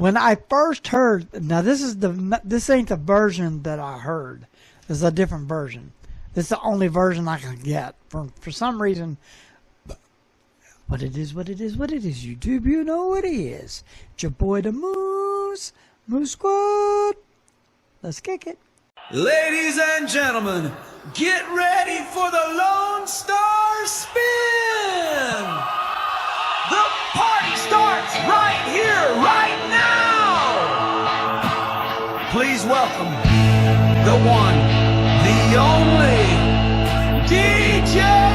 when I first heard, now this ain't the version that I heard. This is a different version. This is the only version I can get. For some reason, what it is, YouTube, you know what it is. It's your boy, the Moose Squad. Let's kick it. Ladies and gentlemen, get ready for the Lone Star Spin! The party starts right here, right now! Please welcome the one, the only, DJ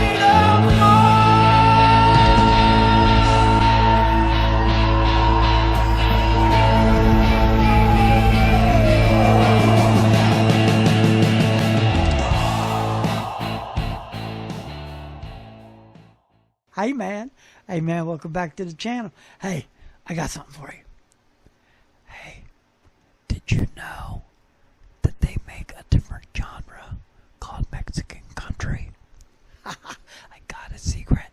Hey man, welcome back to the channel. Hey, I got something for you. Hey, did you know that they make a different genre called Mexican country? I got a secret.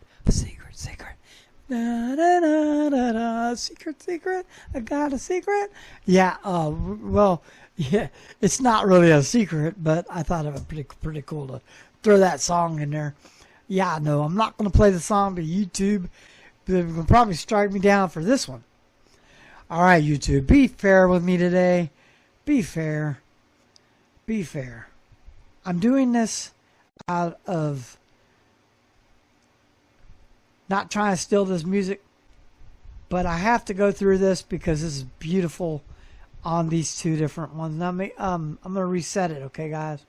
Da, da, da, da, da. Secret. I got a secret. Yeah, well, yeah, it's not really a secret, but I thought it was pretty cool to throw that song in there. Yeah, no, I'm not going to play the song, but YouTube will probably strike me down for this one. All right, YouTube, be fair with me today. Be fair. I'm doing this out of not trying to steal this music, but I have to go through this because this is beautiful on these two different ones. Now, I'm going to reset it, okay, guys?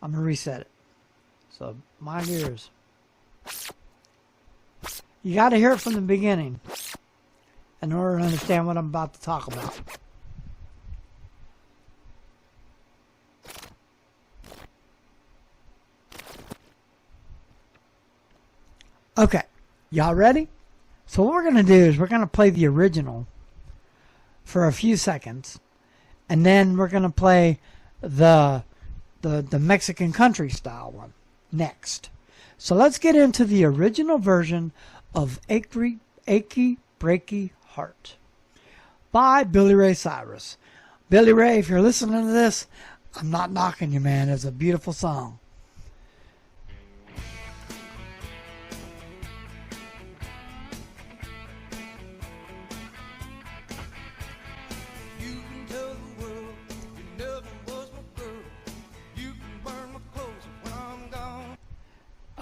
I'm going to reset it. So, mind your ears. You got to hear it from the beginning in order to understand what I'm about to talk about. Okay, y'all ready? So what we're going to do is we're going to play the original for a few seconds, and then we're going to play the Mexican country style one next. So let's get into the original version of Achy Breaky Heart by Billy Ray Cyrus. Billy Ray, if you're listening to this, I'm not knocking you, man. It's a beautiful song.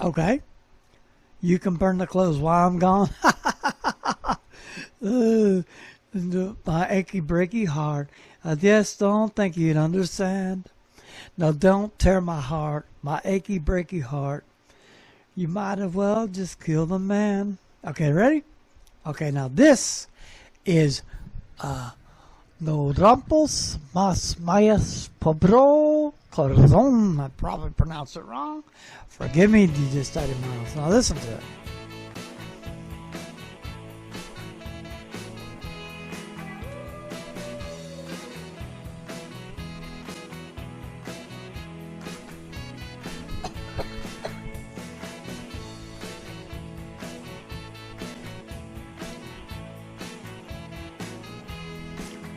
Okay. You can burn the clothes while I'm gone. My achy breaky heart. I just don't think you'd understand. No, don't tear my heart. My achy breaky heart. You might as well just kill the man. Okay, ready? Okay, now this is No Rampos Mas Mayas Pobro Corazon. I probably pronounced it wrong. Forgive me, DJ Study Miles. Now listen to it.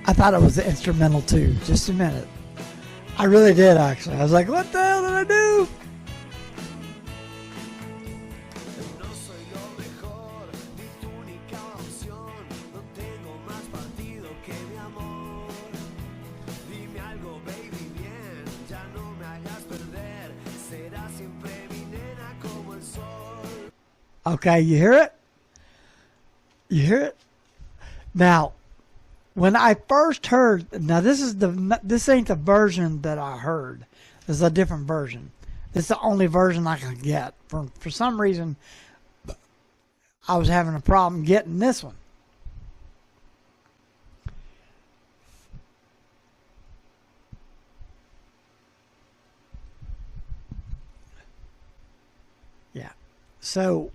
I thought it was the instrumental too. Just a minute. I really did, actually. I was like, what the hell did I do? Okay, you hear it? You hear it? Now, when I first heard, now this ain't the version that I heard. This is a different version. This is the only version I can get. For some reason, I was having a problem getting this one. Yeah. So,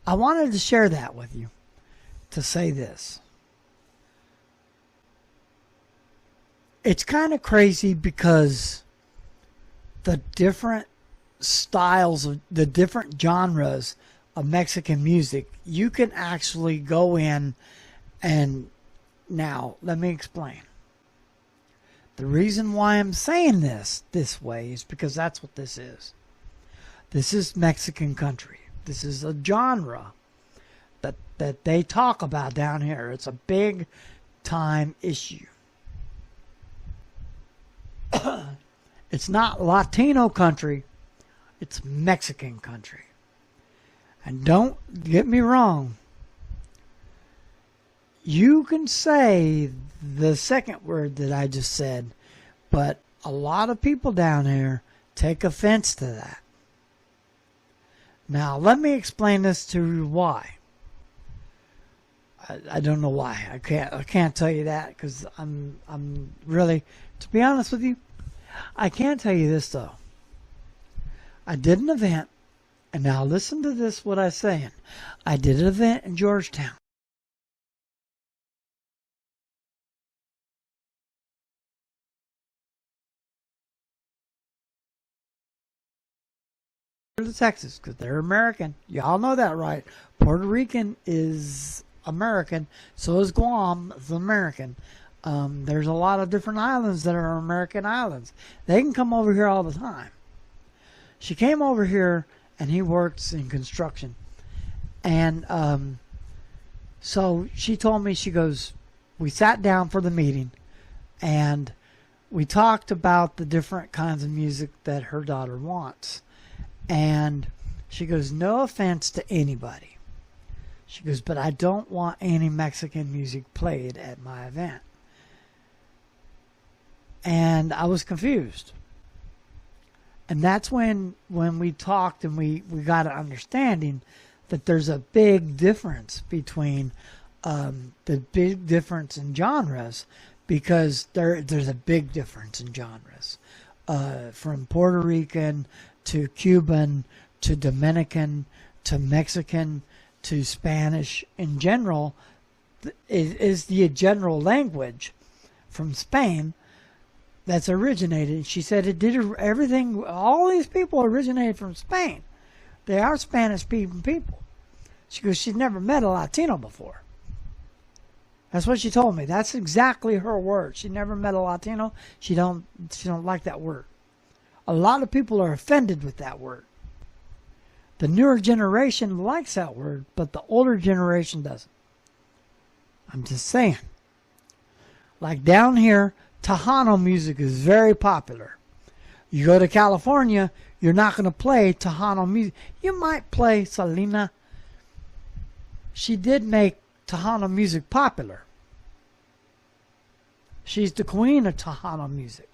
I wanted to share that with you to say this. It's kind of crazy because the different styles of the different genres of Mexican music, you can actually go in and Now, let me explain. The reason why I'm saying this way is because that's what this is. This is Mexican country. This is a genre that they talk about down here. It's a big time issue. It's not Latino country. It's Mexican country. And don't get me wrong. You can say the second word that I just said, but a lot of people down here take offense to that. Now, let me explain this to you why. I don't know why. I can't tell you that because I'm really, to be honest with you, I can't tell you this though. I did an event, and now listen to this, what I'm saying. I did an event in Georgetown. To Texas because they're American. Y'all know that, right? Puerto Rican is American. So is Guam. It's American. There's a lot of different islands that are American islands. They can come over here all the time. She came over here, and he works in construction. And so she told me, she goes, we sat down for the meeting, and we talked about the different kinds of music that her daughter wants. And she goes, no offense to anybody. She goes, but I don't want any Mexican music played at my event. And I was confused. And that's when we talked and we got an understanding that there's a big difference between the big difference in genres, because there's a big difference in genres. From Puerto Rican to Cuban to Dominican to Mexican to Spanish in general is the general language from Spain that's originated. She said it did everything. All these people originated from Spain. They are Spanish speaking people. She goes, she's never met a Latino before. That's what she told me. That's exactly her word. She never met a Latino. She don't like that word. A lot of people are offended with that word. The newer generation likes that word, but the older generation doesn't. I'm just saying. Like down here, Tejano music is very popular. You go to California, you're not going to play Tejano music. You might play Selena. She did make Tejano music popular. She's the queen of Tejano music.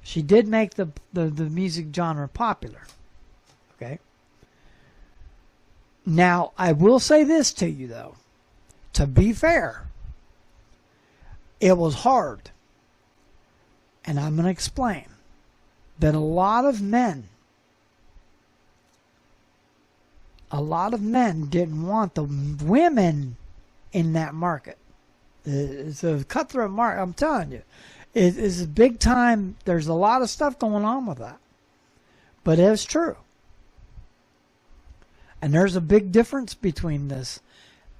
She did make the music genre popular. Okay? Now, I will say this to you, though. To be fair, it was hard. And I'm going to explain that a lot of men didn't want the women in that market. It's a cutthroat market, I'm telling you. It is a big time. There's a lot of stuff going on with that. But it's true. And there's a big difference between this.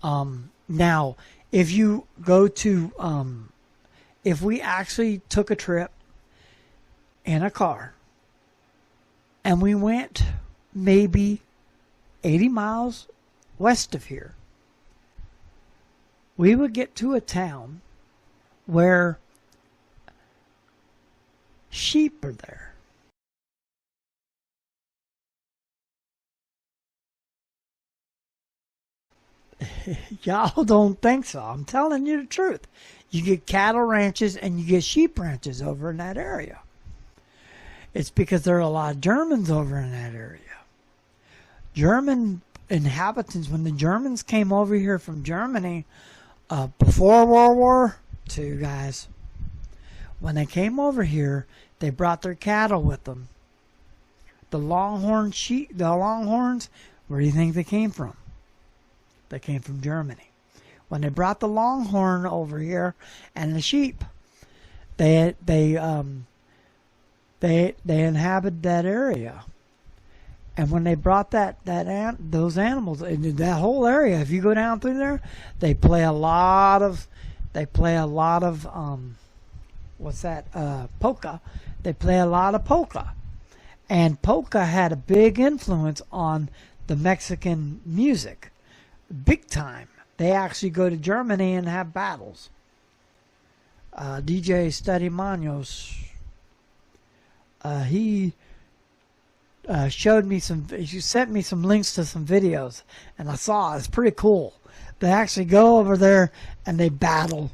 Now, if you go to, if we actually took a trip in a car and we went maybe 80 miles west of here, we would get to a town where sheep are there. Y'all don't think so. I'm telling you the truth. You get cattle ranches and you get sheep ranches over in that area. It's because there are a lot of Germans over in that area. German inhabitants, when the Germans came over here from Germany before World War II, guys, when they came over here, they brought their cattle with them. The longhorn sheep, the longhorns, where do you think they came from? They came from Germany. When they brought the longhorn over here and the sheep, they inhabited that area. And when they brought those animals into that whole area, if you go down through there, they play a lot of They play a lot of polka. They play a lot of polka. And polka had a big influence on the Mexican music. Big time. They actually go to Germany and have battles. DJ Study Manos, he showed me he sent me some links to some videos, and I saw it's pretty cool. They actually go over there and they battle.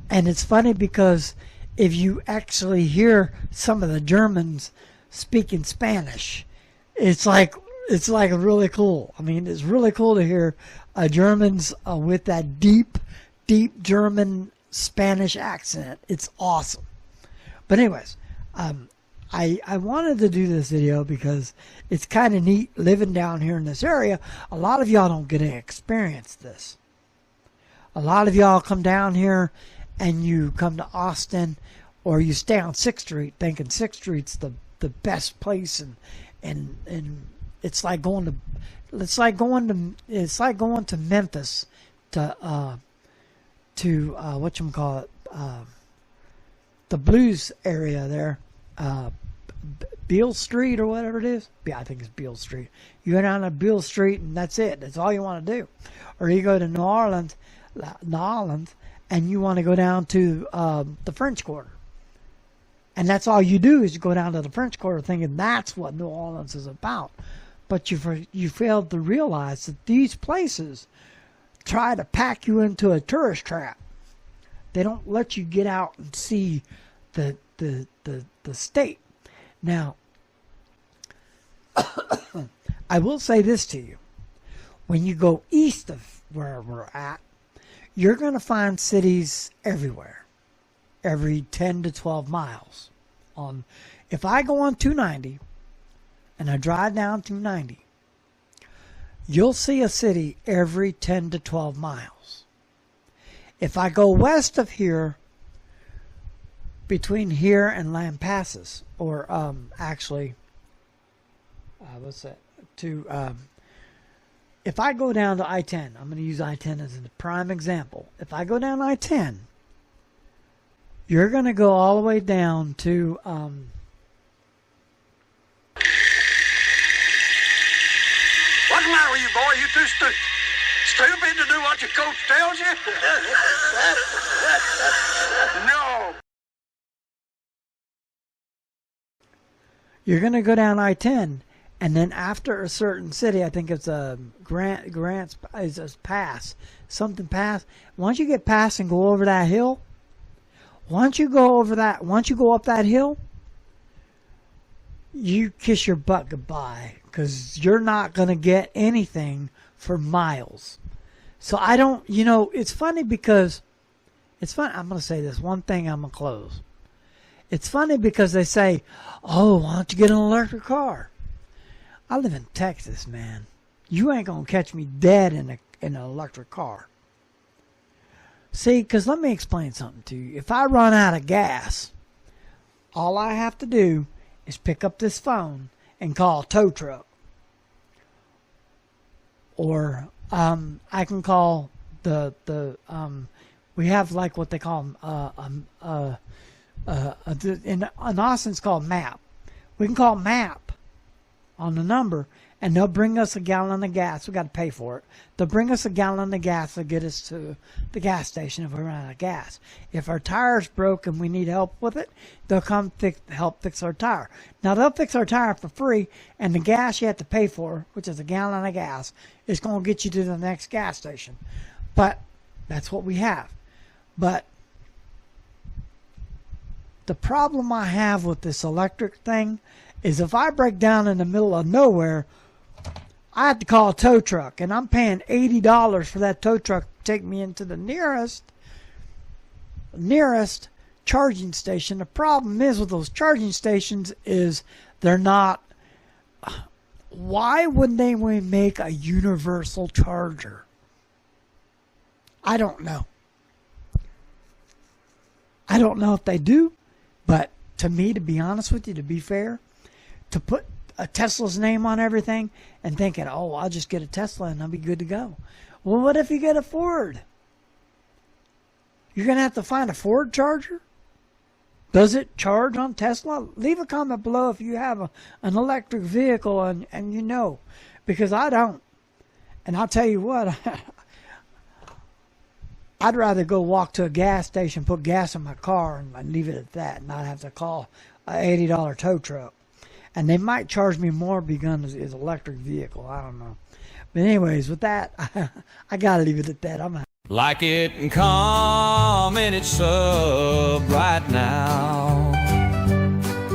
And it's funny because if you actually hear some of the Germans speaking Spanish, it's like really cool. I mean, it's really cool to hear Germans with that deep German Spanish accent. It's awesome. But anyways, I wanted to do this video because it's kind of neat living down here in this area. A lot of y'all don't get to experience this. A lot of y'all come down here and you come to Austin, or you stay on 6th Street thinking 6th Street's the best place, and it's like going to Memphis to whatchamacallit, the blues area there, Beale Street or whatever it is. Yeah, I think it's Beale Street. You go down to Beale Street and that's it. That's all you want to do. Or you go to New Orleans, and you want to go down to the French Quarter. And that's all you do is you go down to the French Quarter thinking that's what New Orleans is about. But you failed to realize that these places try to pack you into a tourist trap. They don't let you get out and see the state. Now, I will say this to you. When you go east of where we're at, you're going to find cities everywhere, every 10 to 12 miles. If I go on 290 and I drive down 290, you'll see a city every 10 to 12 miles. If I go west of here, between here and Lampasas, or if I go down to I-10, I'm going to use I-10 as a prime example. If I go down I-10, you're going to go all the way down to What's the matter with you, boy? You too stupid to do what your coach tells you? No. You're going to go down I-10, and then after a certain city, I think it's a Grant's is a pass, something pass. Once you get past and go over that hill, once you go up that hill, you kiss your butt goodbye, because you're not going to get anything for miles. So I don't, it's funny because, I'm going to say this one thing, I'm going to close. It's funny because they say, oh, why don't you get an electric car? I live in Texas, man. You ain't going to catch me dead in an electric car. See, because let me explain something to you. If I run out of gas, all I have to do is pick up this phone and call a tow truck. Or I can call we have like what they call in Austin it's called MAP. We can call MAP on the number, and they'll bring us a gallon of gas. We got to pay for it. They'll bring us a gallon of gas to get us to the gas station if we run out of gas. If our tire's broke and we need help with it, they'll come help fix our tire. Now, they'll fix our tire for free, and the gas you have to pay for, which is a gallon of gas, is going to get you to the next gas station. But that's what we have. But the problem I have with this electric thing is if I break down in the middle of nowhere, I have to call a tow truck, and I'm paying $80 for that tow truck to take me into the nearest charging station. The problem is with those charging stations is they're not. Why wouldn't they make a universal charger? I don't know. I don't know if they do, but to me, to be honest with you, to be fair, to put a Tesla's name on everything and thinking, oh, I'll just get a Tesla and I'll be good to go. Well, what if you get a Ford? You're going to have to find a Ford charger? Does it charge on Tesla? Leave a comment below if you have an electric vehicle and you know, because I don't. And I'll tell you what, I'd rather go walk to a gas station, put gas in my car, and leave it at that, and not have to call an $80 tow truck. And they might charge me more because it's an electric vehicle. I don't know. But anyways, with that, I got to leave it at that. I'm out. Like it and comment it sub right now.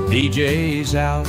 DJ's out.